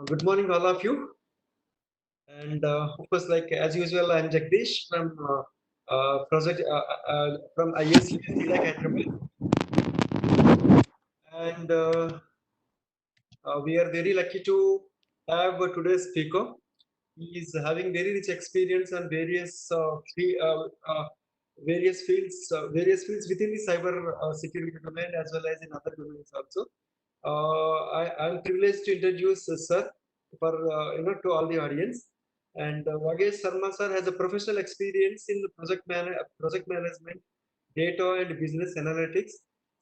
Good morning, all of you. And of course, like as usual, I'm Jagdish from project from ISU Hyderabad, and we are very lucky to have today's speaker. He is having very rich experience on various fields within the cyber security domain as well as in other domains also. I'm privileged to introduce sir for to all the audience. And Vagesh Sarma sir has a professional experience in project management, data and business analytics,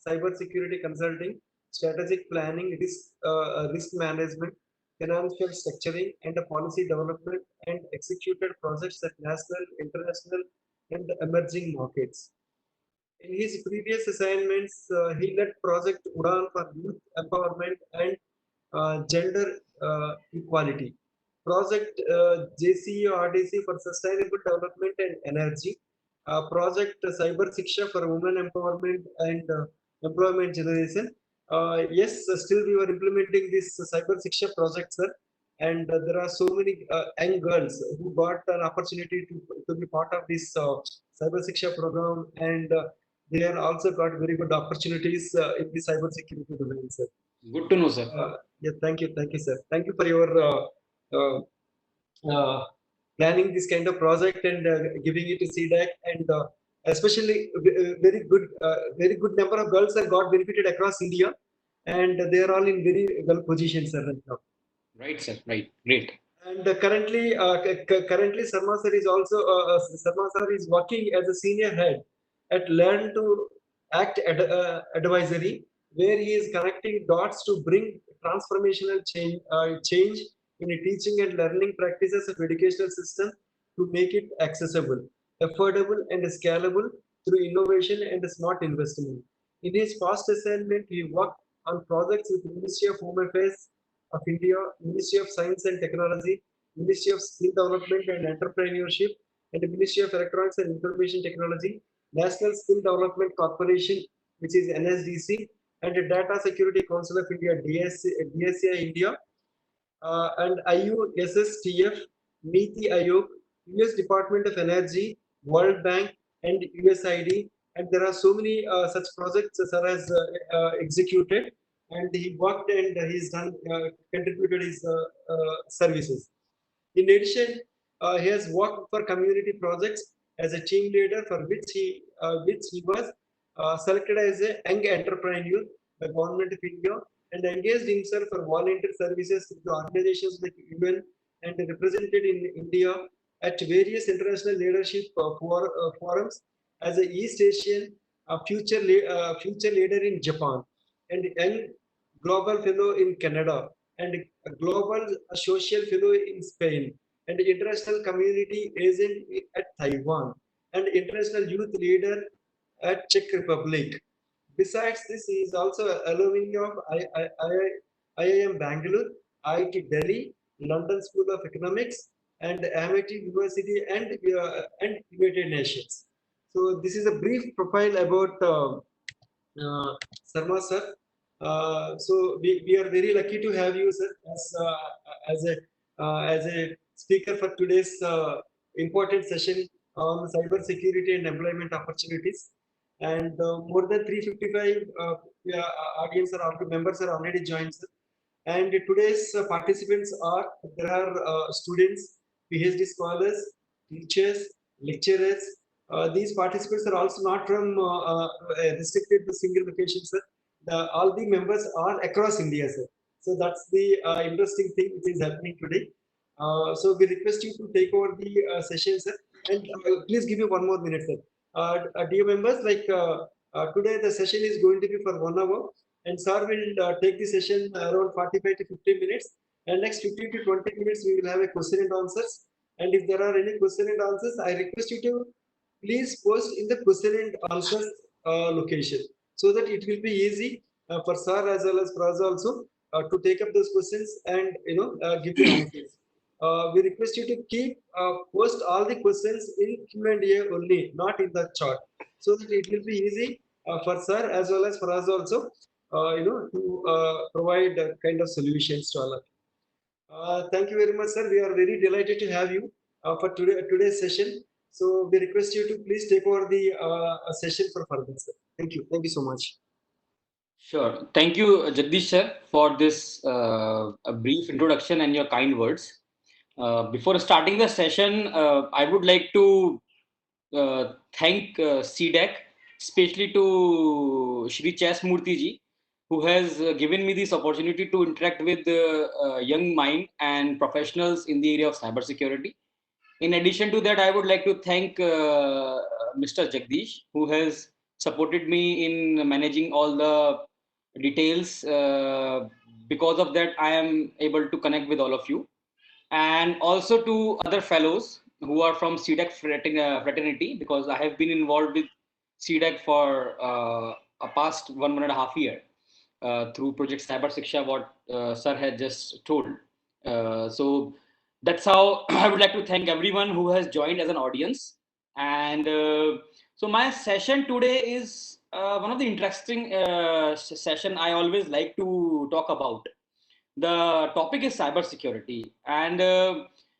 cyber security consulting, strategic planning, risk management, financial structuring, and policy development, and executed projects at national, international, and emerging markets. In his previous assignments, he led Project Udan for youth empowerment and gender equality, Project JCERDC for sustainable development and energy, Project Cyber Siksha for women empowerment and employment generation. Yes, still we were implementing this Cyber Siksha project, sir, and there are so many young girls who got an opportunity to be part of this Cyber Siksha program, and they are also got very good opportunities in the cyber security domain, sir. Good to know, sir. Yeah, thank you, sir. Thank you for your uh, uh, planning this kind of project and giving it to CDAC, and especially very good number of girls have got benefited across India, and they are all in very well positioned, sir, right now. Right, sir. Right. Great. And currently, Sarma sir is working as a senior head at Learn to Act Advisory, where he is connecting dots to bring transformational change in teaching and learning practices of educational system to make it accessible, affordable, and scalable through innovation and smart investment. In his past assignment, he worked on projects with Ministry of Home Affairs of India, Ministry of Science and Technology, Ministry of Skill Development and Entrepreneurship, and the Ministry of Electronics and Information Technology, National Skill Development Corporation, which is NSDC, and the Data Security Council of India, DSA India, and IUSSTF, Niti Ayog, US Department of Energy, World Bank, and USID. And there are so many such projects Sir has executed, and he worked and he's done contributed his services. In addition, he has worked for community projects as a team leader, for which he was selected as a young entrepreneur by Government of India, and engaged himself for volunteer services to organizations like UN, and represented in India at various international leadership forums as a East Asian future leader in Japan, and young global fellow in Canada, and a global social fellow in Spain, and international community agent at Taiwan, and international youth leader at Czech Republic. Besides this, he is also alumni of IIM Bangalore, IIT Delhi, London School of Economics, and Amity University, and United Nations. So this is a brief profile about Sarma sir. We are very lucky to have you, sir, as a speaker for today's important session on cyber security and employment opportunities. And more than 355 yeah, audience are already, members are already joined, sir. And today's participants are, there are students, PhD scholars, teachers, lecturers. These participants are also not from restricted to single location, sir. All the members are across India, sir. So that's the interesting thing which is happening today. So we request you to take over the session, sir. And please give me one more minute, sir. Dear members, today the session is going to be for 1 hour, and sir will take the session around 45 to 50 minutes, and next 15 to 20 minutes we will have a question and answers. And if there are any question and answers, I request you to please post in the question and answers location, so that it will be easy for sir as well as for us also to take up those questions and give the answers. We request you to keep post all the questions in Q&A only, not in the chat, so that it will be easy for sir as well as for us also, to provide kind of solutions to all of you. Thank you very much, sir. We are very delighted to have you for today's session. So we request you to please take over the session for further, sir. Thank you. Thank you so much. Sure. Thank you, Jagdish sir, for this a brief introduction and your kind words. Before starting the session, I would like to thank CDEC, especially to Shri Chas Murthy ji, who has given me this opportunity to interact with young mind and professionals in the area of cybersecurity. In addition to that, I would like to thank Mr. Jagdish, who has supported me in managing all the details. Because of that, I am able to connect with all of you, and also to other fellows who are from CDEC fraternity, because I have been involved with CDEC for a past 1.5 year through Project Cyber Shiksha, what Sir had just told. So that's how I would like to thank everyone who has joined as an audience. And so my session today is one of the interesting session I always like to talk about. The topic is cybersecurity, and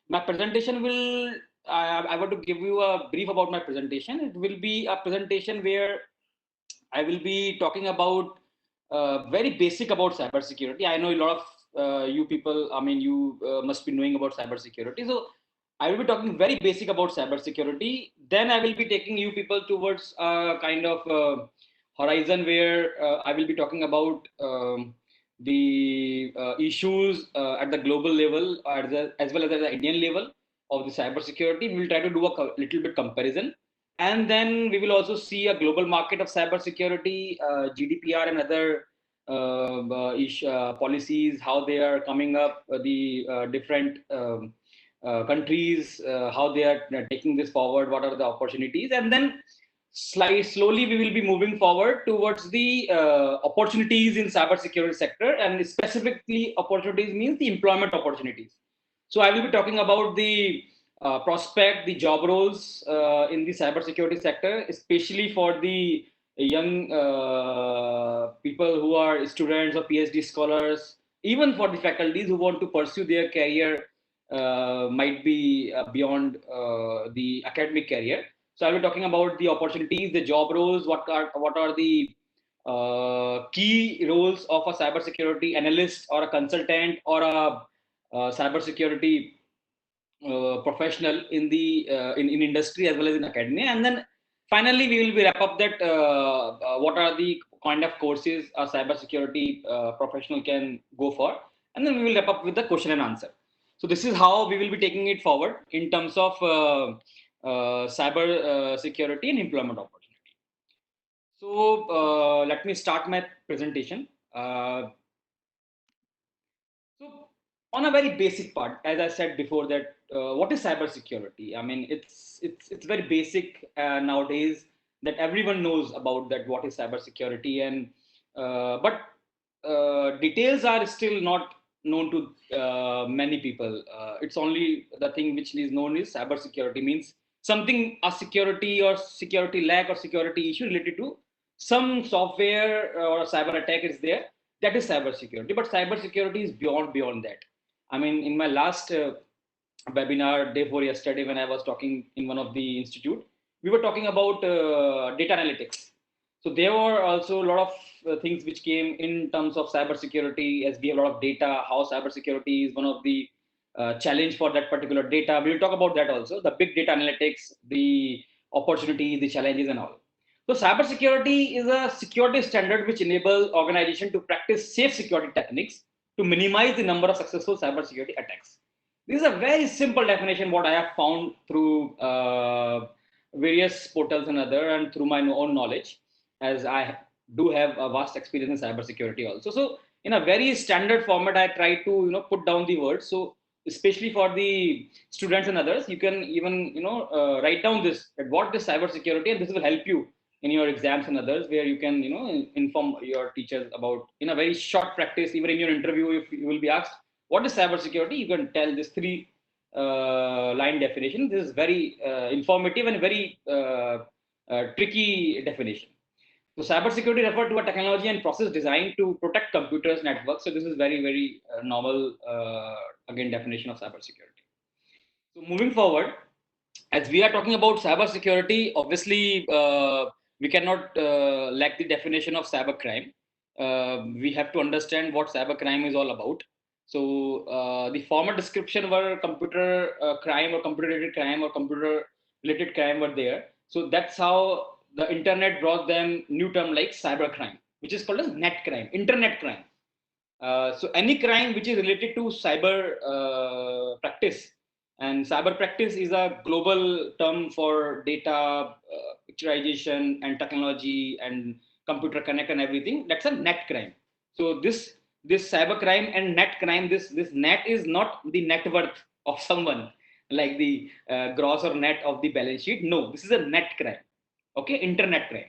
my presentation will. I want to give you a brief about my presentation. It will be a presentation where I will be talking about very basic about cybersecurity. I know a lot of you people. I mean, you must be knowing about cybersecurity. So I will be talking very basic about cybersecurity. Then I will be taking you people towards a kind of horizon where I will be talking about the issues at the global level, as well as at the Indian level of the cybersecurity. We will try to do a little bit comparison, and then we will also see a global market of cybersecurity, GDPR and other policies, how they are coming up, the different countries, how they are taking this forward, what are the opportunities, and then slowly we will be moving forward towards the opportunities in cybersecurity sector, and specifically opportunities means the employment opportunities. So I will be talking about the prospect, the job roles in the cybersecurity sector, especially for the young people who are students or PhD scholars, even for the faculties who want to pursue their career, might be beyond the academic career. So I'll be talking about the opportunities, the job roles, what are the key roles of a cybersecurity analyst or a consultant or a cybersecurity professional in the in industry as well as in academia, and then finally we will be wrap up that what are the kind of courses a cybersecurity professional can go for, and then we will wrap up with the question and answer. So this is how we will be taking it forward in terms of cyber security and employment opportunity. So let me start my presentation. So, on a very basic part, as I said before, that what is cybersecurity? I mean, it's very basic nowadays that everyone knows about that what is cybersecurity, and but details are still not known to many people. It's only the thing which is known is cybersecurity means something a security or security lack or security issue related to some software or a cyber attack is there, that is cybersecurity. But cybersecurity is beyond that. I mean, in my last webinar day before yesterday, when I was talking in one of the institute, we were talking about data analytics. So there were also a lot of things which came in terms of cybersecurity, as we have a lot of data, how cybersecurity is one of the challenge for that particular data. We will talk about that also, the big data analytics, the opportunities, the challenges, and all. So cybersecurity is a security standard which enables organization to practice safe security techniques to minimize the number of successful cybersecurity attacks. This is a very simple definition what I have found through various portals and other, and through my own knowledge, as I do have a vast experience in cybersecurity also. So in a very standard format, I try to put down the words. So especially for the students and others, you can even write down this, that what is cybersecurity, and this will help you in your exams and others, where you can inform your teachers about, in a very short practice, even in your interview, if you will be asked what is cybersecurity, you can tell this three line definition. This is very informative and very tricky definition. So cybersecurity refers to a technology and process designed to protect computers networks. So this is very, very novel, again, definition of cybersecurity. So moving forward, as we are talking about cybersecurity, obviously we cannot lack the definition of cybercrime. We have to understand what cybercrime is all about. So the former description were computer crime or computer related crime or computer related crime were there. So that's how the internet brought them new term like cybercrime, which is called as net crime, internet crime. So any crime which is related to cyber practice, and cyber practice is a global term for data picturization and technology and computer connect and everything. That's a net crime. So this cyber crime and net crime, this net is not the net worth of someone like the gross or net of the balance sheet. No, this is a net crime. Okay, internet crime.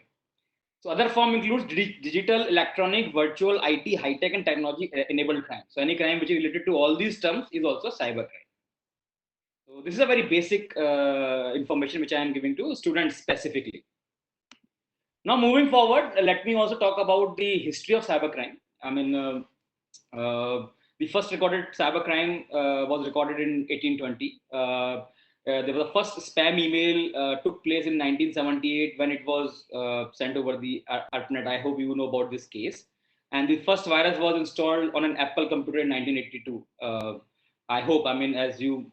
So other form includes digital, electronic, virtual, IT, high tech, and technology enabled crime. So any crime which is related to all these terms is also cyber crime. So this is a very basic information which I am giving to students specifically. Now moving forward, let me also talk about the history of cybercrime. I mean, the first recorded cybercrime was recorded in 1820. There was the first spam email took place in 1978 when it was sent over the ARPANET. I hope you know about this case. And the first virus was installed on an Apple computer in 1982. I hope, I mean, as you,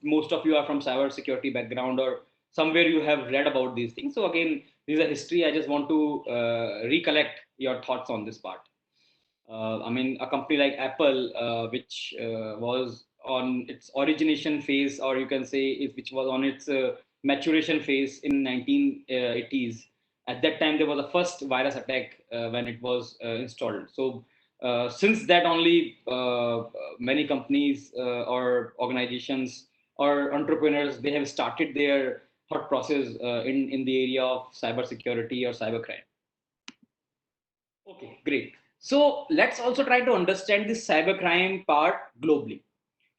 most of you are from cyber security background or somewhere you have read about these things. So again, this is a history. I just want to recollect your thoughts on this part. I mean, a company like Apple, which was on its origination phase, or you can say which was on its maturation phase in 1980s. At that time, there was a first virus attack when it was installed. So since that only, many companies or organizations or entrepreneurs, they have started their thought process in the area of cybersecurity or cybercrime. Okay, great. So let's also try to understand this cybercrime part globally.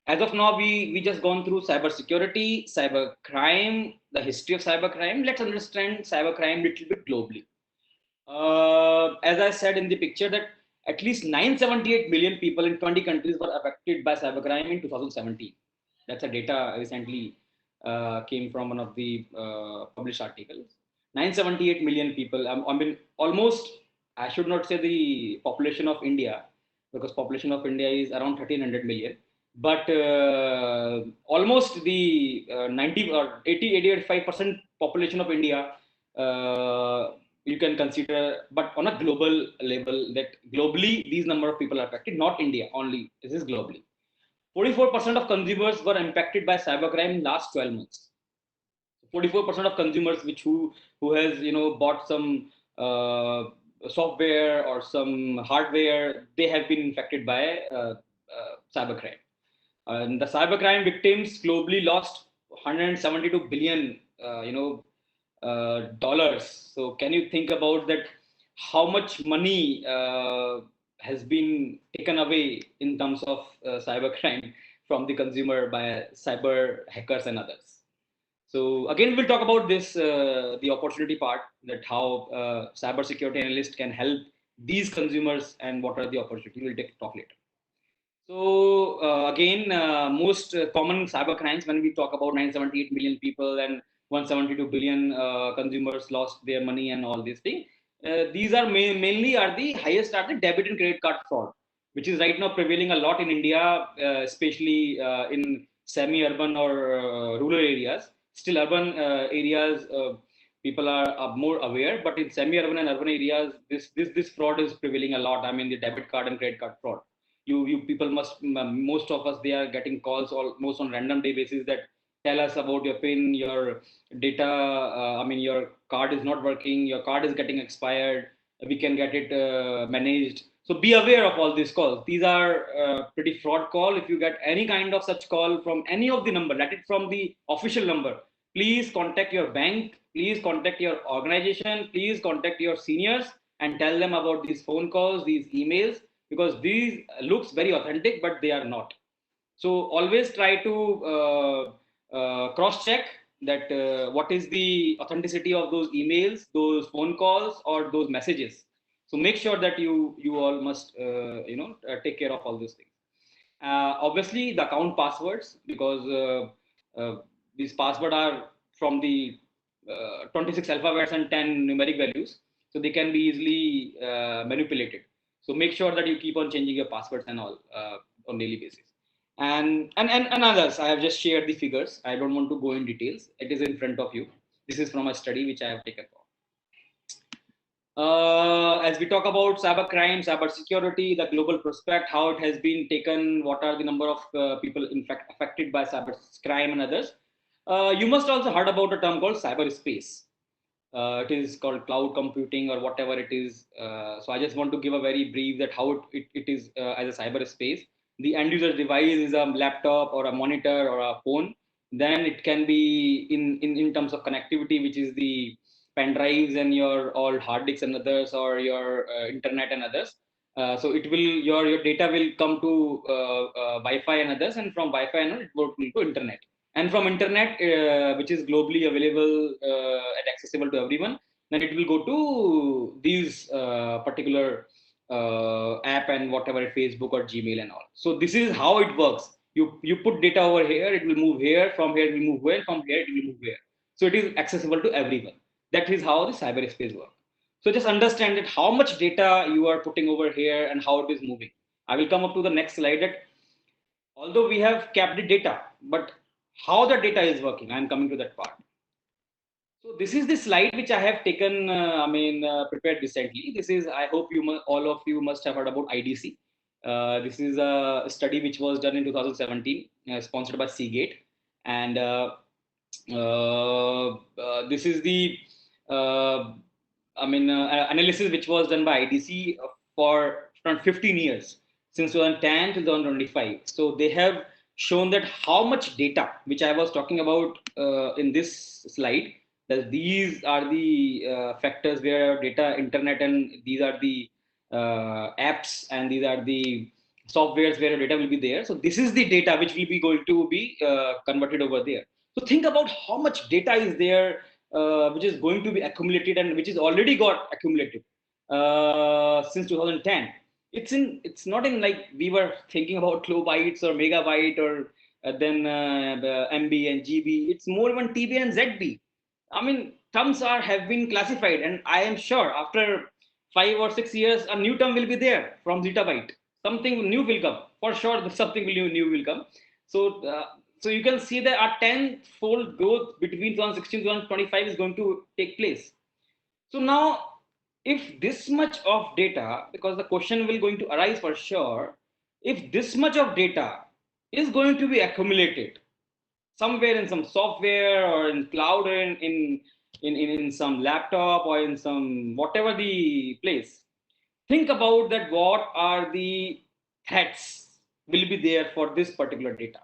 As of now, we just gone through cybersecurity, cybercrime, the history of cybercrime. Let's understand cybercrime a little bit globally. As I said in the picture, that at least 978 million people in 20 countries were affected by cybercrime in 2017. That's a data recently came from one of the published articles. 978 million people. I mean, almost. I should not say the population of India, because population of India is around 1300 million. But almost the 90 or 80, 85% population of India, you can consider, but on a global level, that globally these number of people are affected, not India only. This is globally. 44% of consumers were impacted by cybercrime in last 12 months. 44% of consumers who has bought some software or some hardware, they have been infected by cybercrime. And the cybercrime victims globally lost 172 billion dollars. So can you think about that, how much money has been taken away in terms of cybercrime from the consumer by cyber hackers and others. So again, we'll talk about this, the opportunity part, that how cybersecurity analyst can help these consumers and what are the opportunities. We'll talk later. So again, most common cyber crimes, when we talk about 978 million people and 172 billion consumers lost their money and all these things, these are mainly are the highest are the debit and credit card fraud, which is right now prevailing a lot in India, especially in semi-urban or rural areas. Still, urban areas people are more aware, but in semi-urban and urban areas, this fraud is prevailing a lot. I mean, the debit card and credit card fraud. You people must, most of us, they are getting calls almost on random day basis that tell us about your pin, your data. I mean, your card is not working, your card is getting expired. We can get it managed. So be aware of all these calls. These are pretty fraud call. If you get any kind of such call from any of the number, let it from the official number, please contact your bank, please contact your organization, please contact your seniors and tell them about these phone calls, these emails, because these looks very authentic, but they are not. So always try to cross check that what is the authenticity of those emails, those phone calls, or those messages. So make sure that you all must take care of all these things. Obviously, the account passwords, because these passwords are from the 26 alphabets and 10 numeric values, so they can be easily manipulated. So make sure that you keep on changing your passwords and all on daily basis. And others, I have just shared the figures. I don't want to go in details. It is in front of you. This is from a study which I have taken for. As we talk about cyber crime, cyber security, the global prospect, how it has been taken, what are the number of people in fact affected by cyber crime and others. You must also heard about a term called cyberspace. It is called cloud computing or whatever it is. So I just want to give a very brief that how it is as a cyberspace. The end user device is a laptop or a monitor or a phone. Then it can be in terms of connectivity, which is the pen drives and your all hard disks and others, or your internet and others. So it will your data will come to Wi-Fi and others, and from Wi-Fi and all, it will to internet, and from internet, which is globally available and accessible to everyone, then it will go to these particular app and whatever, Facebook or Gmail and all. So this is how it works. You put data over here, it will move here, from here it will move where, from here it will move where. So it is accessible to everyone. That is how the cyberspace works. So just understand that how much data you are putting over here and how it is moving. I will come up to the next slide, that although we have kept the data, but how the data is working, I'm coming to that part. So this is the slide which I have taken, prepared recently. This is, I hope all of you must have heard about IDC. This is a study which was done in 2017, sponsored by Seagate. And this is the analysis which was done by IDC for around 15 years, since 2010 to 2025. So they have shown that how much data, which I was talking about in this slide, that these are the factors where data, internet, and these are the apps, and these are the softwares where data will be there. So this is the data which will be going to be converted over there. So think about how much data is there, which is going to be accumulated and which is already got accumulated since 2010. It's not in like we were thinking about kilobytes or megabyte or then MB and GB. It's more even TB and ZB. I mean, terms have been classified, and I am sure after 5 or 6 years, a new term will be there from zettabyte. Something new will come for sure. Something new will come. So, so you can see that a tenfold growth between 2016 to 2025 is going to take place. So now, if this much of data, because the question will going to arise for sure, if this much of data is going to be accumulated somewhere in some software or in cloud, or in some laptop or in some whatever the place, think about that what are the threats will be there for this particular data.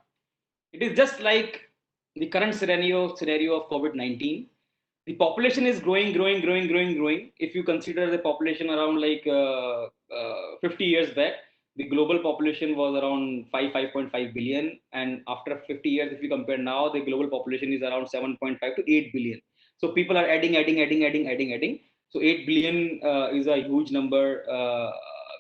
It is just like the current scenario of COVID-19. The population is growing. If you consider the population around 50 years back, the global population was around 5.5 billion, and after 50 years, if you compare now, the global population is around 7.5 to 8 billion. So people are adding. So 8 billion is a huge number,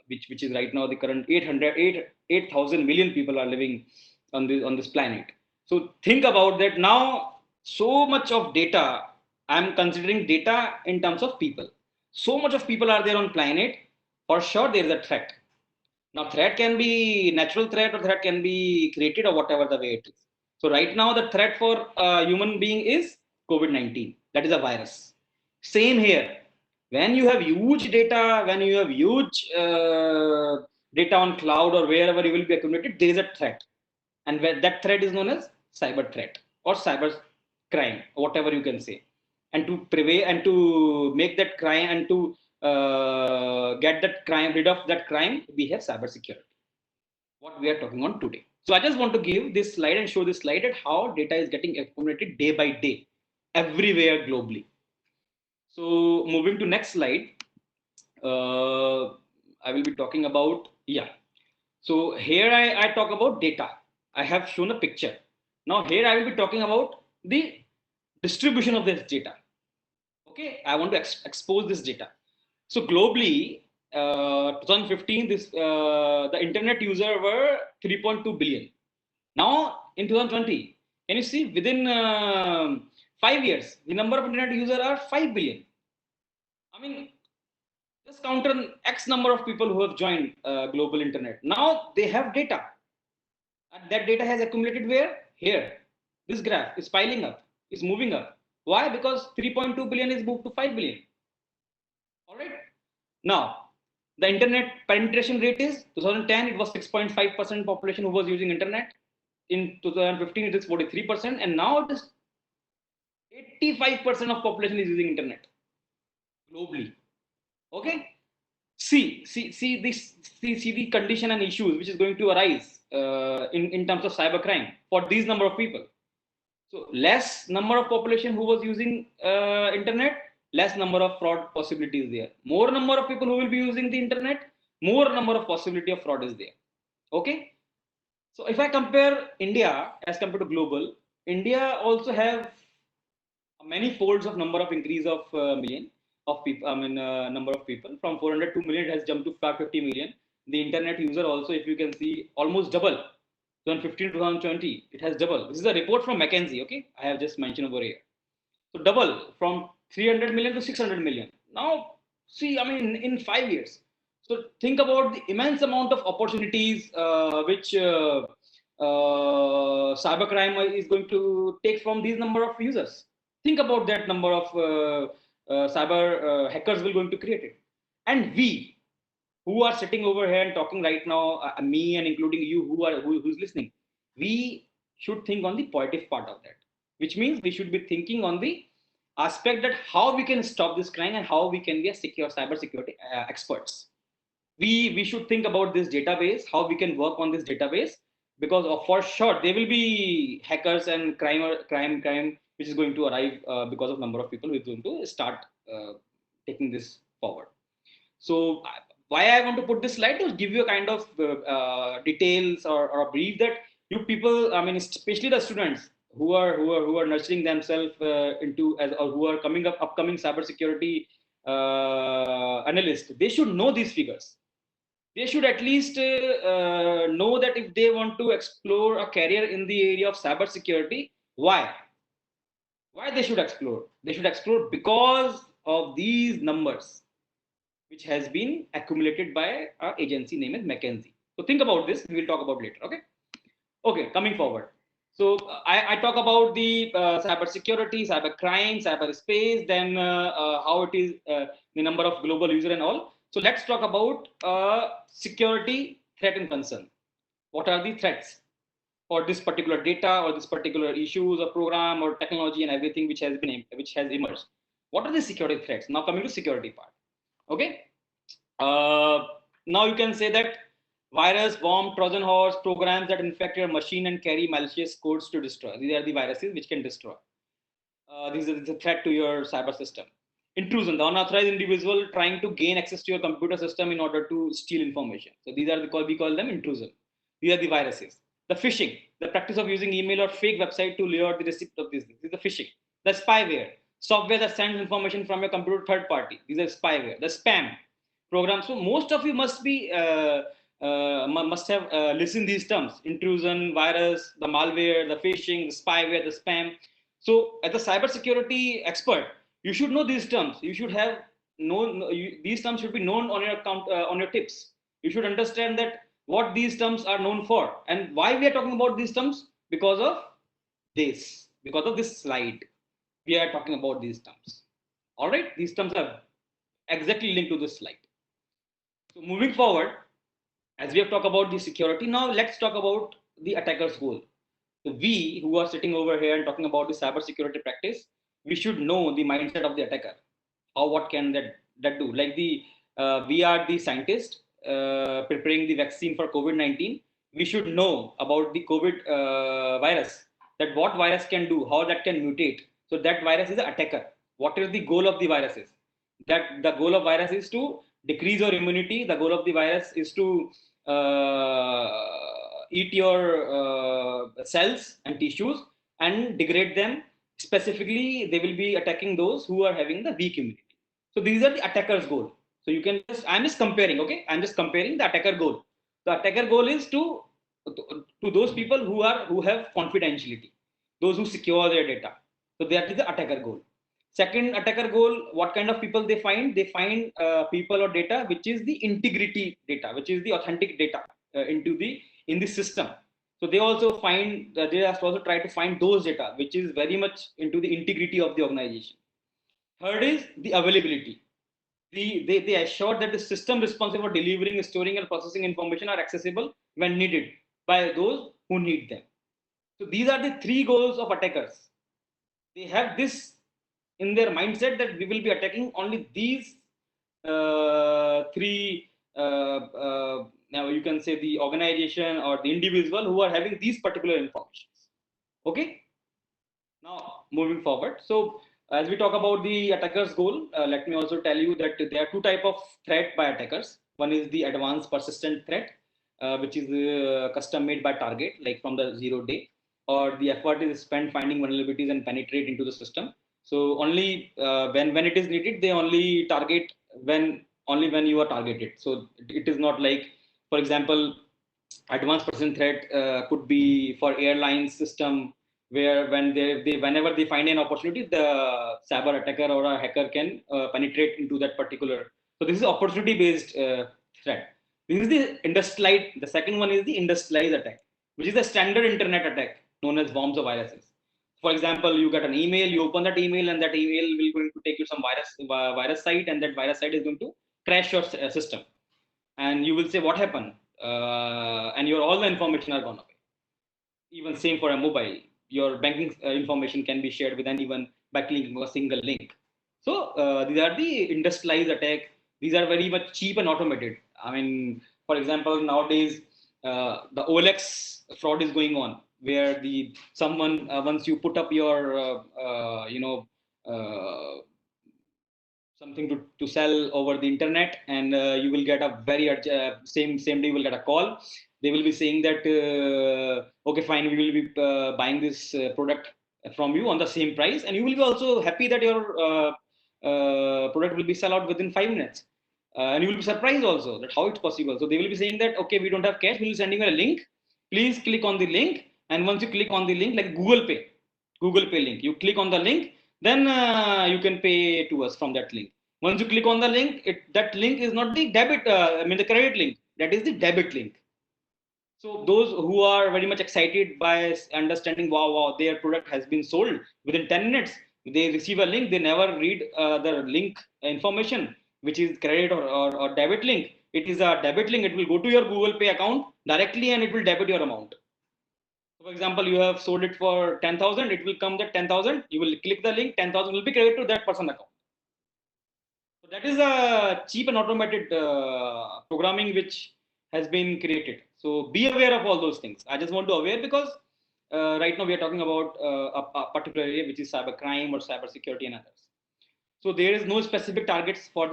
which is right now the current 8,000 million people are living on this planet. So think about that now. So much of data, I'm considering data in terms of people. So much of people are there on planet. For sure, there is a threat. Now, threat can be natural threat, or threat can be created, or whatever the way it is. So right now, the threat for a human being is COVID-19. That is a virus. Same here. When you have huge data, when you have huge data on cloud or wherever you will be accumulated, there is a threat, and that threat is known as cyber threat or cyber crime, whatever you can say. And to prevail and to make that crime, and to get that crime, rid of that crime, we have cyber security, what we are talking on today. So I just want to give this slide and show this slide at how data is getting accumulated day by day everywhere globally. So moving to next slide, I will be talking about, yeah. So here I talk about data. I have shown a picture. Now here I will be talking about the distribution of this data. Okay, I want to expose this data. So globally, 2015, the internet user were 3.2 billion. Now in 2020, can you see within 5 years, the number of internet users are 5 billion. I mean, just count on X number of people who have joined global internet. Now they have data, and that data has accumulated where? Here. This graph is piling up, is moving up. Why? Because 3.2 billion is moved to 5 billion. All right. Now, the internet penetration rate is 2010, it was 6.5% population who was using internet. In 2015, it is 43%, and now it is 85% of population is using internet globally. Okay. See the condition and issues which is going to arise in terms of cybercrime for these number of people. So less number of population who was using internet, less number of fraud possibilities there. More number of people who will be using the internet, more number of possibility of fraud is there. Okay. So if I compare India as compared to global, India also have many folds of number of increase of million of people. I mean, number of people from 400 to million, it has jumped to 550 million. The internet user also, if you can see, almost double. 2015 to 2020, it has double. This is a report from McKinsey. Okay, I have just mentioned over here. So double from 300 million to 600 million. Now, see, I mean, in 5 years. So think about the immense amount of opportunities which cybercrime is going to take from these number of users. Think about that number of cyber hackers will going to create it. And we, who are sitting over here and talking right now, me and including you who's listening, we should think on the positive part of that, which means we should be thinking on the aspect that how we can stop this crime and how we can be a secure cyber security experts. We should think about this database, how we can work on this database, because for sure there will be hackers and crime which is going to arrive because of number of people who is going to start taking this forward. So why I want to put this slide to give you a kind of details or a brief that you people, I mean, especially the students who are nurturing themselves into as or who are coming up upcoming cybersecurity analysts, they should know these figures. They should at least know that if they want to explore a career in the area of cybersecurity, why they should explore? They should explore because of these numbers which has been accumulated by an agency named McKinsey. So think about this. We will talk about later. Okay. Okay. Coming forward. So I talk about the cyber security, cyber crime, cyber space, then how it is the number of global user and all. So let's talk about security threat and concern. What are the threats for this particular data or this particular issues or program or technology and everything which has emerged? What are the security threats? Now coming to security part. Okay. Now you can say that virus, bomb, Trojan horse, programs that infect your machine and carry malicious codes to destroy. These are the viruses which can destroy. These are the threat to your cyber system. Intrusion, the unauthorized individual trying to gain access to your computer system in order to steal information. So these are we call them intrusion. These are the viruses. The phishing, the practice of using email or fake website to lure the recipient of this. This is the phishing. The spyware, software that sends information from your computer third party. These are spyware. The spam programs. So most of you must have listened these terms: intrusion, virus, the malware, the phishing, the spyware, the spam. So as a cybersecurity expert, you should know these terms. You should have these terms should be known on your account, on your tips. You should understand that what these terms are known for and why we are talking about these terms, because of this slide. We are talking about these terms. All right, these terms are exactly linked to this slide. So moving forward, as we have talked about the security, now let's talk about the attacker's goal. So we who are sitting over here and talking about the cyber security practice, we should know the mindset of the attacker. What can that do? Like we are the scientist preparing the vaccine for COVID-19. We should know about the COVID virus, that what virus can do, how that can mutate. So that virus is an attacker. What is the goal of the viruses? That the goal of virus is to decrease your immunity. The goal of the virus is to eat your cells and tissues and degrade them, Specifically, they will be attacking those who are having the weak immunity. So these are the attacker's goal. So you can just, I'm just comparing, okay? I'm just comparing the attacker goal. The attacker goal is to those people who have confidentiality, those who secure their data. So that is the attacker goal. Second attacker goal, what kind of people they find? They find people or data which is the integrity data, which is the authentic data in the system. So they also find they also try to find those data which is very much into the integrity of the organization. Third is the availability. They assure that the system responsible for delivering, storing, and processing information are accessible when needed by those who need them. So these are the three goals of attackers. They have this in their mindset that we will be attacking only these three. Now you can say the organization or the individual who are having these particular informations. Okay. Now, moving forward. So, as we talk about the attacker's goal, let me also tell you that there are two type of threat by attackers. One is the advanced persistent threat, which is custom made by target, like from the 0 day, or the effort is spent finding vulnerabilities and penetrate into the system. So only when it is needed, they only target when you are targeted. So it is not like, for example, advanced persistent threat could be for airline system, where when they whenever they find an opportunity, the cyber attacker or a hacker can penetrate into that particular. So this is opportunity based threat. This is the industrialized. The second one is the industrialized attack, which is the standard internet attack known as worms or viruses. For example, you get an email, you open that email, and that email will going to take you some virus site, and that virus site is going to crash your system, and you will say what happened, and your all the information are gone away. Even same for a mobile, your banking information can be shared with anyone by clicking a single link. So these are the industrialized attack. These are very much cheap and automated. I mean, for example, nowadays the OLX fraud is going on, where the someone once you put up your uh, something to sell over the internet, and you will get a very same day you will get a call. They will be saying that okay, fine, we will be buying this product from you on the same price, and you will be also happy that your product will be sell out within 5 minutes, and you will be surprised also that how it's possible. So they will be saying that okay, we don't have cash, we will send you a link, please click on the link, and once you click on the link, like Google Pay link, you click on the link, then you can pay to us from that link. Once you click on the link, that link is not the debit, the credit link, that is the debit link. So those who are very much excited by understanding, wow, their product has been sold within 10 minutes, they receive a link, they never read the link information, which is credit or debit link. It is a debit link. It will go to your Google Pay account directly, and it will debit your amount. So for example, you have sold it for 10,000, it will come that 10,000, you will click the link, 10,000 will be credited to that person account. So that is a cheap and automated programming which has been created. So be aware of all those things. I just want to aware because right now we are talking about a particular area which is cyber crime or cyber security and others. So there is no specific targets for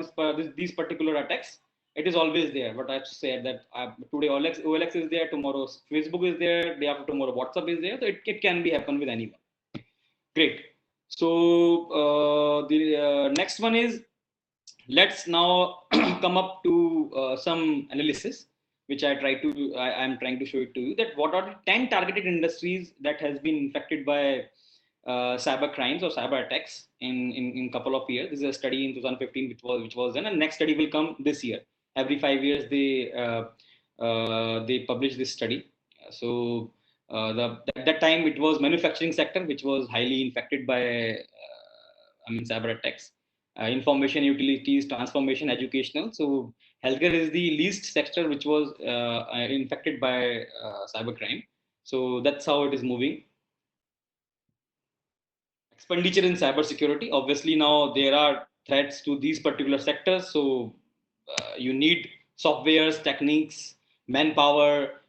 these particular attacks. It is always there. But I've said that today OLX is there, tomorrow Facebook is there, day after tomorrow WhatsApp is there. So it can be happen with anyone. Great. So the next one is, let's now come up to some analysis which I'm trying to show it to you, that what are the 10 targeted industries that has been infected by cyber crimes or cyber attacks in couple of years. This is a study in 2015 which was done, and next study will come this year. Every 5 years they publish this study. So at that time it was manufacturing sector which was highly infected by cyber attacks. Information utilities, transformation, educational. So healthcare is the least sector which was infected by cybercrime. So that's how it is moving. Expenditure in cybersecurity. Obviously, now there are threats to these particular sectors. So you need softwares, techniques, manpower,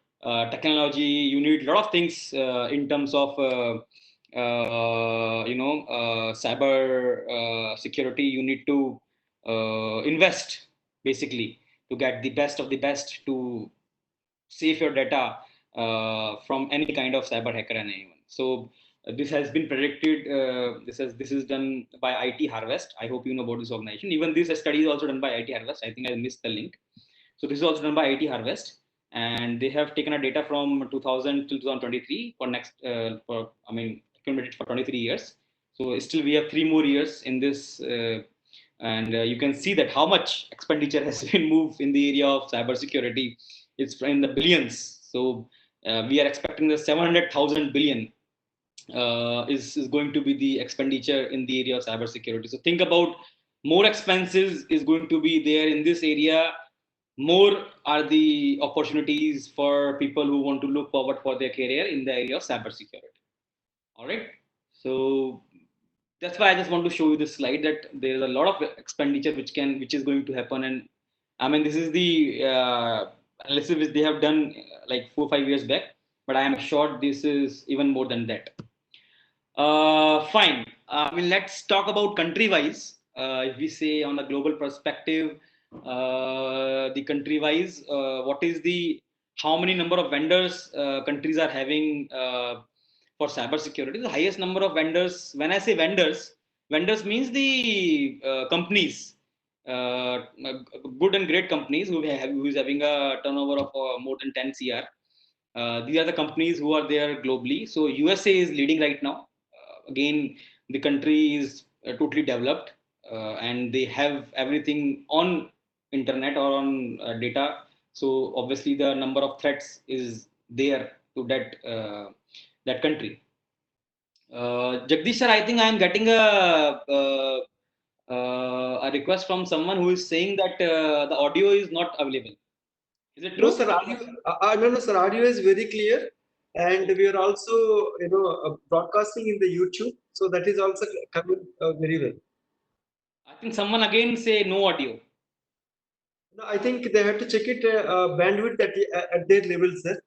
technology. You need a lot of things in terms of cyber security. You need to invest basically to get the best of the best to save your data from any kind of cyber hacker and anyone. So This has been predicted. This is done by IT Harvest. I hope you know about this organization. Even this study is also done by IT Harvest. I think I missed the link. So this is also done by IT Harvest, and they have taken a data from 2000 till 2023 for next for I mean accumulated for 23 years. So still we have 3 more years in this, and you can see that how much expenditure has been moved in the area of cybersecurity. It's in the billions. So we are expecting the 700,000 billion is going to be the expenditure in the area of cybersecurity. So think about more expenses is going to be there in this area. More are the opportunities for people who want to look forward for their career in the area of cybersecurity. All right. So that's why I just want to show you this slide that there is a lot of expenditure which is going to happen, and I mean this is the analysis which they have done like 4 or 5 years back, but I am sure this is even more than that. Fine. I mean, let's talk about country-wise. If we say on a global perspective, the country-wise, what is the how many number of vendors countries are having for cybersecurity? The highest number of vendors. When I say vendors, vendors means the companies, good and great companies who is having a turnover of more than 10 cr. These are the companies who are there globally. So USA is leading right now. Again, the country is totally developed, and they have everything on internet or on data. So obviously the number of threats is there to that country. Jagdish sir, I think I am getting a request from someone who is saying that the audio is not available. Is it No, true? sir. No, sir. Audio is very clear, and we are also, broadcasting in the YouTube, so that is also coming very well. I think someone again say no audio. No, I think they have to check it bandwidth at their level, sir.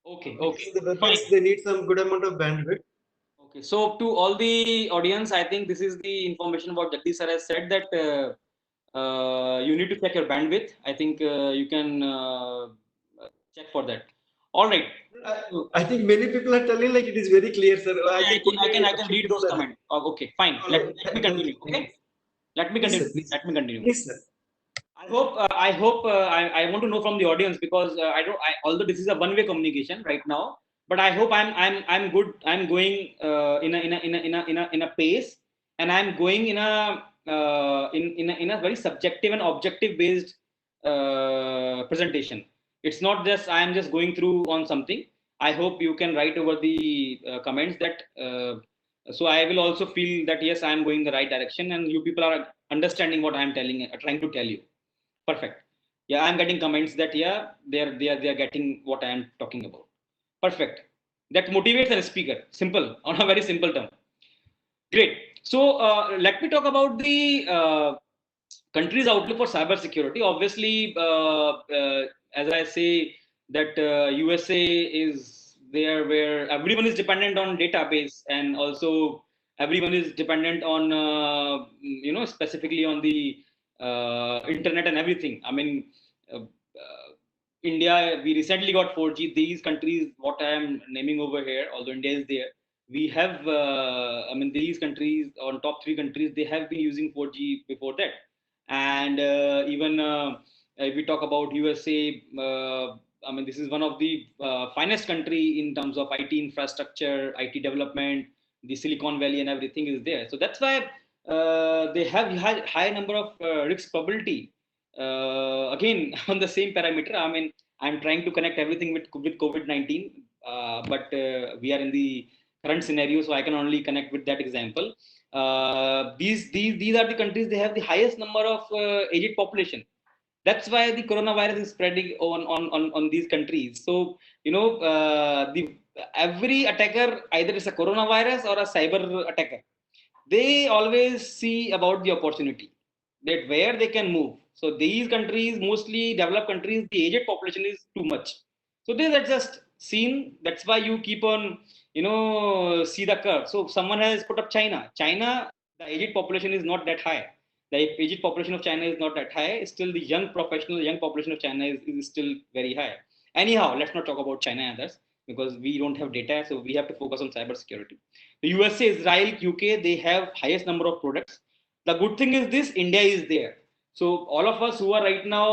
Okay, Because okay, the fine. WebEx they need some good amount of bandwidth. Okay, so to all the audience, I think this is the information what Jagdish sir has said that you need to check your bandwidth. I think you can check for that. All right. I, So, I think many people are telling like it is very clear, sir. I okay, can quickly I can check read it, those sir. comments. Oh, okay, fine. All right. Let me Thank continue. you. Thank Okay, you. let me Please, continue. sir. Please. Let me continue. Please, sir. I hope I want to know from the audience because I don't. Although this is a one-way communication right now, but I hope I'm good. I'm going in a pace, and I'm going in a very subjective and objective based presentation. It's not just I am just going through on something. I hope you can write over the comments that. So I will also feel that yes, I am going the right direction, and you people are understanding what I am trying to tell you. Perfect. Yeah, I'm getting comments that yeah, they are getting what I am talking about. Perfect. That motivates a speaker. Simple on a very simple term. Great. So let me talk about the country's outlook for cybersecurity. Obviously, as I say, that USA is there where everyone is dependent on database, and also everyone is dependent on specifically on the internet and everything. I mean, India, we recently got 4G. These countries, what I am naming over here, although India is there, we have. I mean, these countries on top three countries, they have been using 4G before that, and even if we talk about USA, I mean, this is one of the finest country in terms of IT infrastructure, IT development. The Silicon Valley and everything is there. So that's why they have high number of risk probability. Again, on the same parameter, I mean, I'm trying to connect everything with COVID-19, but we are in the current scenario, so I can only connect with that example. These are the countries they have the highest number of aged population. That's why the coronavirus is spreading on these countries. So the every attacker, either it's a coronavirus or a cyber attacker, they always see about the opportunity that where they can move. So these countries, mostly developed countries, the aged population is too much. So they are just seen. That's why you keep on, see the curve. So someone has put up China. China, the aged population is not that high. The aged population of China is not that high. Still, young population of China is still very high. Anyhow, let's not talk about China and others. because we don't have data, so we have to focus on cybersecurity. The USA, Israel, UK, they have highest number of products. The good thing is this: India is there. So all of us who are right now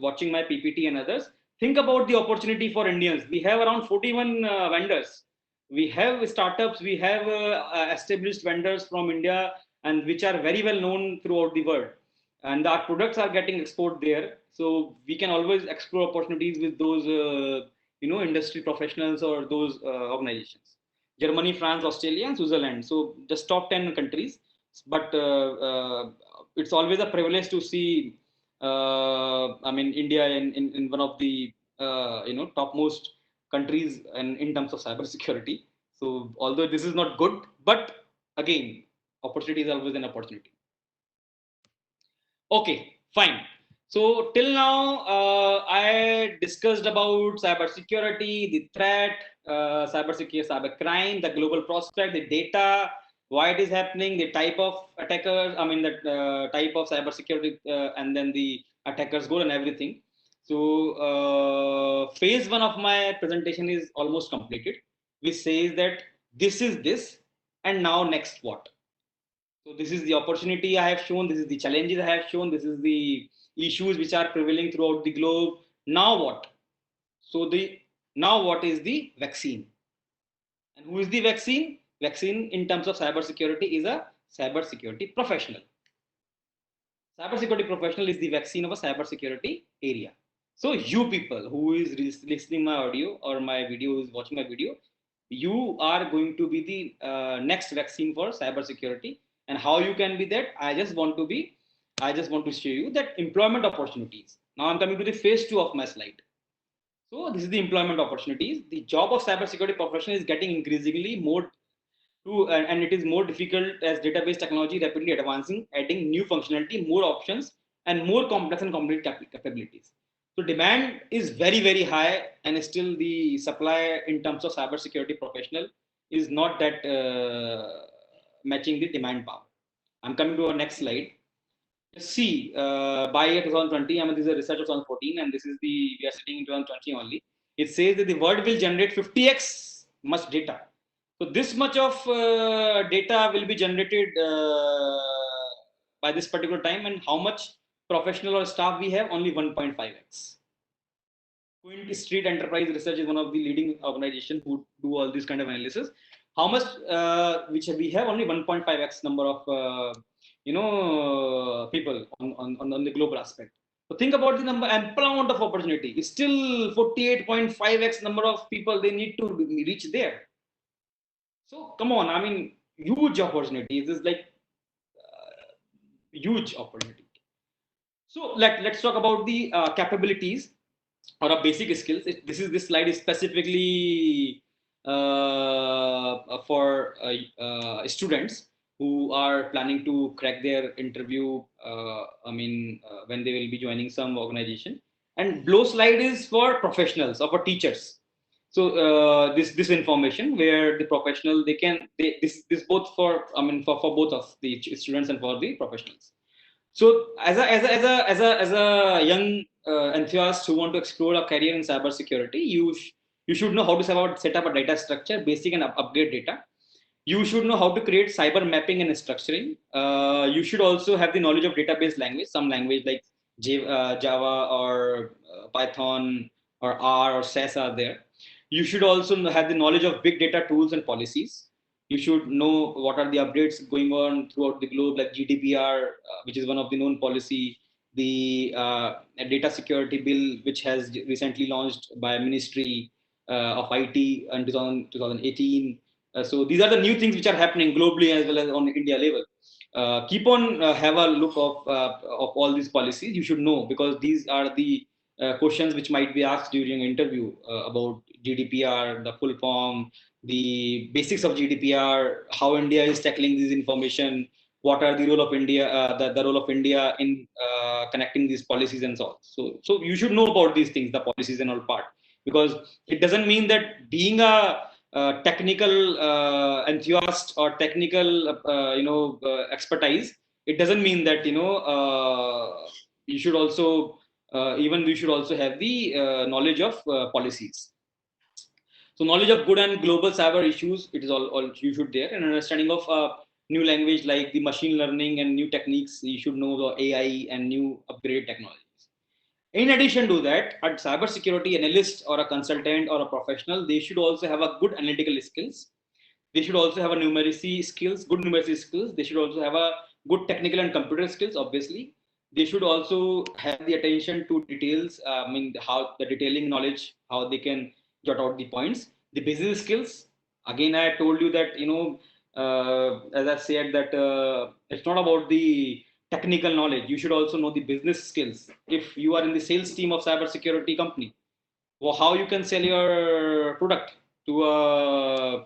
watching my PPT and others, think about the opportunity for Indians. We have around 41 vendors. We have startups. We have established vendors from India, and which are very well known throughout the world, and our products are getting exported there. So we can always explore opportunities with those industry professionals or those organizations. Germany, France, Australia, and Switzerland. So just top 10 countries. But it's always a privilege to see, India in one of the topmost countries in terms of cybersecurity. So although this is not good, but again, opportunity is always an opportunity. Okay, fine. So till now, I discussed about cybersecurity, the threat, cybersecurity, cybercrime, the global prospect, the data, why it is happening, the type of attackers, the type of cybersecurity, and then the attackers' goal and everything. So phase one of my presentation is almost completed, which says that this is this, and now next what? So this is the opportunity I have shown. This is the challenges I have shown. This is the issues which are prevailing throughout the globe. Now what? So the now what is the vaccine? And who is the vaccine? Vaccine in terms of cybersecurity is a cybersecurity professional. Cybersecurity professional is the vaccine of a cybersecurity area. So you people who is listening my audio or my video, who is watching my video, you are going to be the next vaccine for cybersecurity. And how you can be that? I just want to show you that employment opportunities. Now I'm coming to the phase two of my slide. So this is the employment opportunities. The job of cybersecurity professional is getting increasingly more and it is more difficult as database technology rapidly advancing, adding new functionality, more options, and more complex and complete capabilities. So demand is very, very high, and still the supply in terms of cybersecurity professional is not that matching the demand power. I'm coming to our next slide. See, by year 2020, this is a research of 2014, and this is we are sitting in 2020 only. It says that the world will generate 50x much data. So this much of data will be generated by this particular time, and how much professional or staff we have? Only 1.5x. Quint Street Enterprise Research is one of the leading organizations who do all this kind of analysis. How much, which we have only 1.5x number of people on the global aspect. So think about the number, ample amount of opportunity. It's still 48.5x number of people they need to reach there. So come on, huge opportunity. This is like huge opportunity. So let's talk about the capabilities or a basic skills. This slide is specifically for students who are planning to crack their interview. When they will be joining some organization. And below slide is for professionals or for teachers. So this information where the professional this both for for both of the students and for the professionals. So as a young enthusiast who want to explore a career in cybersecurity, you should know how to set up a data structure, basic and upgrade data. You should know how to create cyber mapping and structuring. You should also have the knowledge of database language, some language like Java or Python or R or SAS are there. You should also have the knowledge of big data tools and policies. You should know what are the updates going on throughout the globe, like GDPR, which is one of the known policy, the data security bill, which has recently launched by Ministry of IT in 2018. So these are the new things which are happening globally as well as on India level. Keep on have a look of all these policies. You should know, because these are the questions which might be asked during an interview about GDPR, the full form, the basics of GDPR, how India is tackling this information, what are the role of India, the role of India in connecting these policies and so on. So you should know about these things, the policies and all part, because it doesn't mean that being a technical enthusiast or technical expertise, it doesn't mean that you should also even we should also have the knowledge of policies. So knowledge of good and global cyber issues, it is all you should there, and understanding of new language like the machine learning and new techniques. You should know the AI and new upgrade technologies. In addition to that, a cybersecurity analyst or a consultant or a professional, they should also have a good analytical skills. They should also have a numeracy skills, good numeracy skills. They should also have a good technical and computer skills, obviously. They should also have the attention to details. I mean, how the detailing knowledge, how they can jot out the points. The business skills. Again, I told you that, as I said, that it's not about the technical knowledge. You should also know the business skills. If you are in the sales team of cybersecurity company, well, how you can sell your product to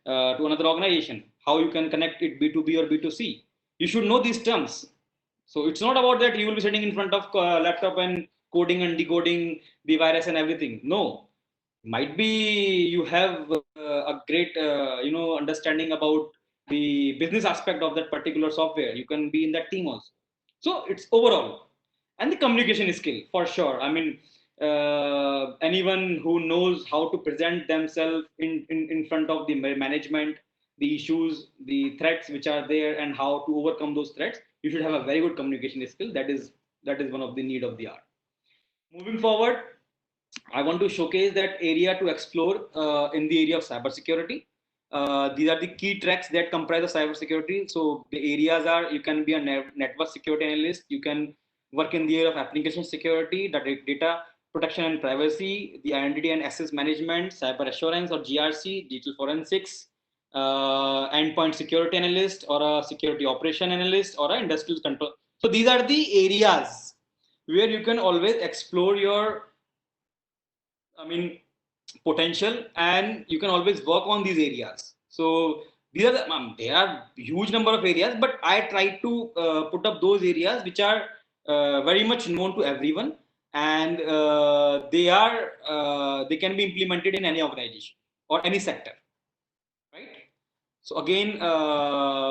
to another organization, how you can connect it B2B or B2C. You should know these terms. So it's not about that you will be sitting in front of laptop and coding and decoding the virus and everything. No, might be you have a great understanding about the business aspect of that particular software. You can be in that team also. So it's overall, and the communication skill for sure. I mean, anyone who knows how to present themselves in front of the management, the issues, the threats which are there, and how to overcome those threats, you should have a very good communication skill. That is one of the need of the art. Moving forward, I want to showcase that area to explore in the area of cybersecurity. These are the key tracks that comprise of cybersecurity. So the areas are: you can be a network security analyst, you can work in the area of application security, data protection and privacy, the identity and access management, cyber assurance or GRC, digital forensics, endpoint security analyst, or a security operation analyst, or an industrial control. So these are the areas where you can always explore your, I mean, potential, and you can always work on these areas. So these are there are huge number of areas, but I try to put up those areas which are very much known to everyone, and they can be implemented in any organization or any sector, right? So again,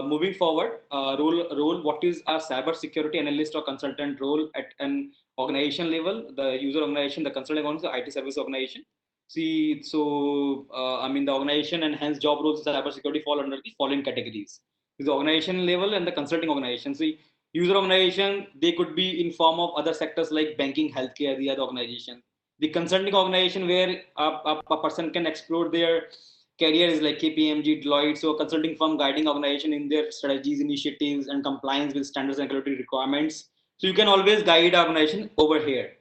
moving forward, role. What is a cyber security analyst or consultant role at an organization level? The user organization, the consulting organization, the IT service organization. See, so I mean, the organization and hence job roles in cybersecurity fall under the following categories: the organization level and the consulting organization. See, user organization, they could be in form of other sectors like banking, healthcare, the other organization. The consulting organization, where a person can explore their career, is like KPMG, Deloitte, so a consulting firm guiding organization in their strategies, initiatives, and compliance with standards and regulatory requirements. So you can always guide organization over here,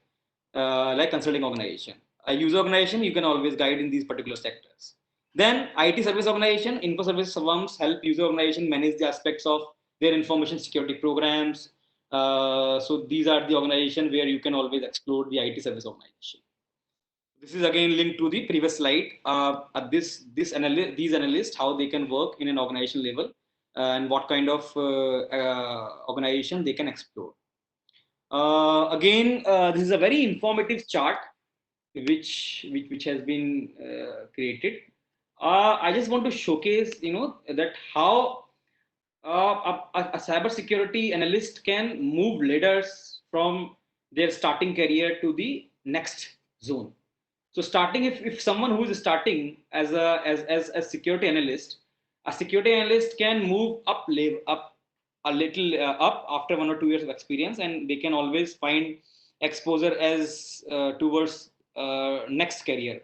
like consulting organization. A user organization, you can always guide in these particular sectors. Then IT service organization, info service firms help user organization manage the aspects of their information security programs. So these are the organization where you can always explore the IT service organization. This is again linked to the previous slide. These analysts, how they can work in an organization level, and what kind of organization they can explore. This is a very informative chart which has been created. I just want to showcase, that how a cybersecurity analyst can move ladders from their starting career to the next zone. So starting, if someone who is starting as as a security analyst, a security analyst can move up a little up after 1 or 2 years of experience, and they can always find exposure as towards next career.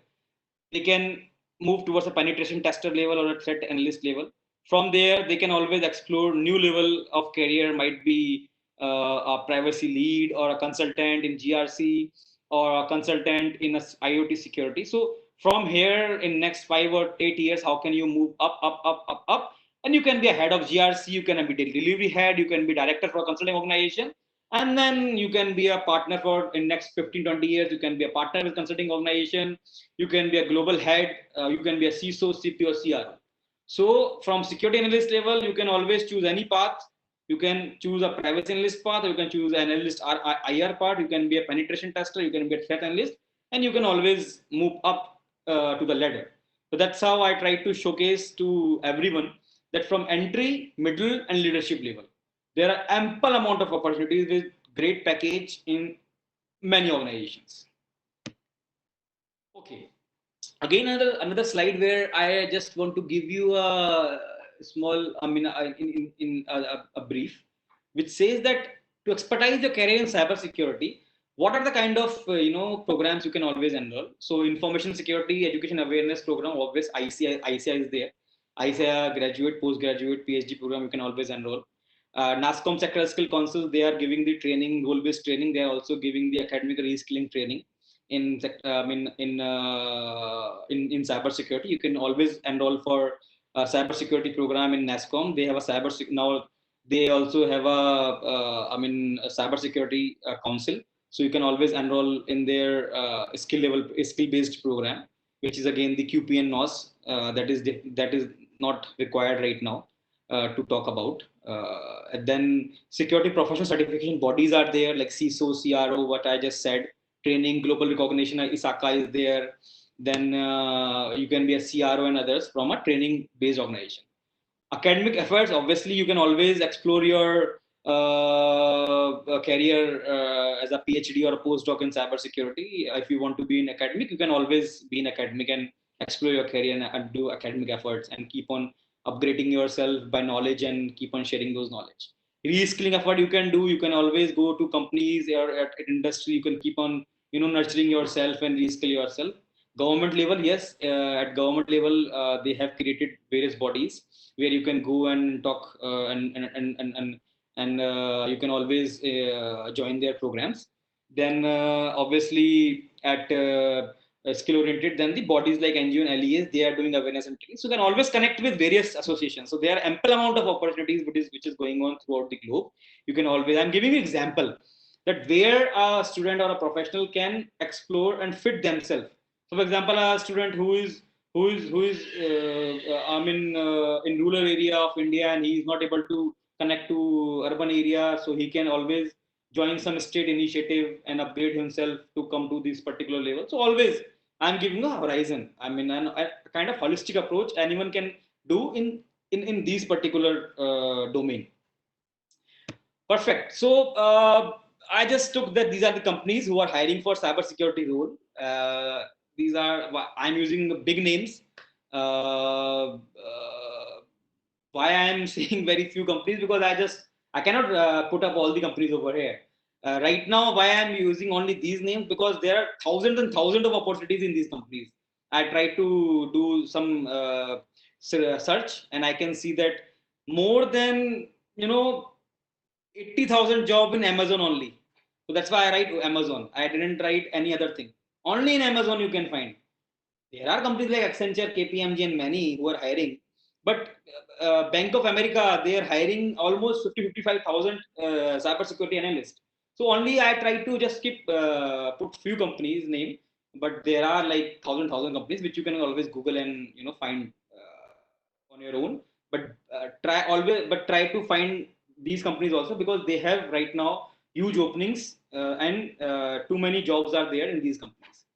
They can move towards a penetration tester level or a threat analyst level. From there, they can always explore new level of career, might be a privacy lead or a consultant in GRC or a consultant in a IoT security. So from here, in next 5 or 8 years, how can you move up? And you can be a head of GRC, you can be delivery head, you can be director for a consulting organization, and then you can be a partner for in next 15-20 years. You can be a partner with consulting organization, you can be a global head, you can be a CISO, CPO, CRO. So from security analyst level, you can always choose any path. You can choose a privacy analyst path, or you can choose an analyst IR part. You can be a penetration tester, you can be a threat analyst, and you can always move up to the ladder. So that's how I try to showcase to everyone that from entry, middle, and leadership level, there are ample amount of opportunities with great package in many organizations. Okay. Again, another slide where I just want to give you a small, I mean, in a brief, which says that to expertise your career in cybersecurity, what are the kind of programs you can always enroll? So, information security education awareness program, obvious ICI is there. ICI graduate, postgraduate, PhD program you can always enroll. NASCOM sector skill councils, they are giving the training, role based training. They are also giving the academic reskilling training in cybersecurity. You can always enroll for a cybersecurity program in NASCOM. They have a now. They also have a cybersecurity council. So you can always enroll in their skill based program, which is again the QPN NOS. That is not required right now to talk about. And then security professional certification bodies are there, like CISO, CRO, what I just said. Training, global recognition, ISACA is there. Then you can be a CRO and others from a training based organization. Academic efforts, obviously you can always explore your career as a PhD or a postdoc in cybersecurity. If you want to be in academic, you can always be in academic and explore your career and do academic efforts and keep on upgrading yourself by knowledge and keep on sharing those knowledge. Reskilling effort you can do. You can always go to companies or at industry. You can keep on nurturing yourself and reskill yourself. Government level, yes, at government level they have created various bodies where you can go and talk and you can always join their programs. Then obviously at skill oriented, then the bodies like NGO and LEAs, they are doing awareness and training. So you can always connect with various associations. So there are ample amount of opportunities which is going on throughout the globe. You can always, I'm giving you example that where a student or a professional can explore and fit themselves. So for example, a student who is in rural area of India and he is not able to connect to urban area, so he can always join some state initiative and upgrade himself to come to this particular level. So always I'm giving a horizon. I mean, a kind of holistic approach anyone can do in these particular domain. Perfect. So I just took that these are the companies who are hiring for cybersecurity role. These are, I'm using big names. Why I'm saying very few companies, because I cannot put up all the companies over here. Right now, why I'm using only these names, because there are thousands and thousands of opportunities in these companies. I try to do some search, and I can see that more than 80,000 job in Amazon only. So that's why I write Amazon. I didn't write any other thing. Only in Amazon you can find. There are companies like Accenture, KPMG, and many who are hiring. But Bank of America, they are hiring almost 55,000 cybersecurity analysts. So only I try to just keep put few companies name, but there are like thousand companies which you can always Google and find on your own. But try to find these companies also, because they have right now huge openings and too many jobs are there in these companies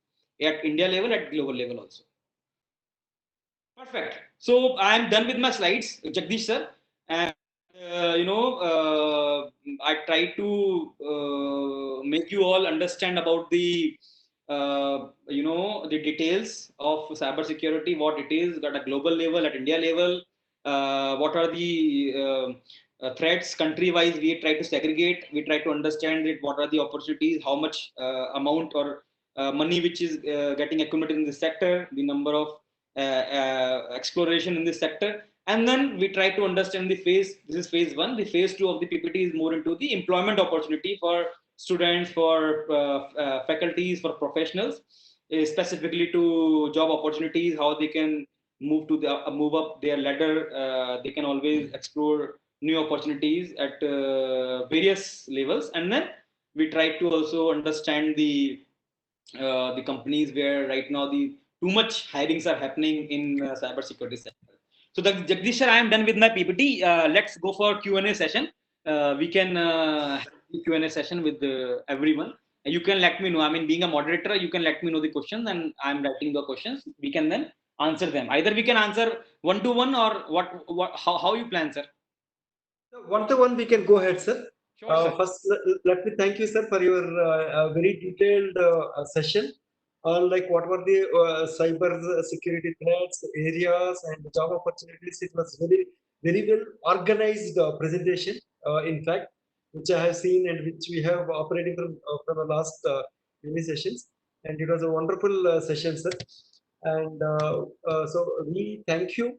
at India level, at global level also. Perfect. So I'm done with my slides, Jagdish sir, and I try to make you all understand about the the details of cybersecurity, what it is at a global level, at India level, what are the threats country wise. We try to segregate, we try to understand it, what are the opportunities, how much amount or money which is getting accumulated in this sector, the number of exploration in this sector. And then we try to understand the phase. This is phase one. The phase two of the PPT is more into the employment opportunity for students, for faculties, for professionals, specifically to job opportunities, how they can move up their ladder. They can always explore new opportunities at various levels. And then we try to also understand the companies where right now the too much hirings are happening in cybersecurity sector. So Jagdish sir, I am done with my PPT. Let's go for Q&A session. We can have the Q&A session with everyone. You can let me know. I mean, being a moderator, you can let me know the questions, and I'm writing the questions. We can then answer them. Either we can answer one to one, or what how you plan, sir? One to one, we can go ahead, sir. Sure, sir. First, let me thank you, sir, for your very detailed session on like what were the cyber security threats, areas, and job opportunities. It was very well organized presentation. In fact, which I have seen and which we have operating from the last many sessions, and it was a wonderful session, sir. And so we thank you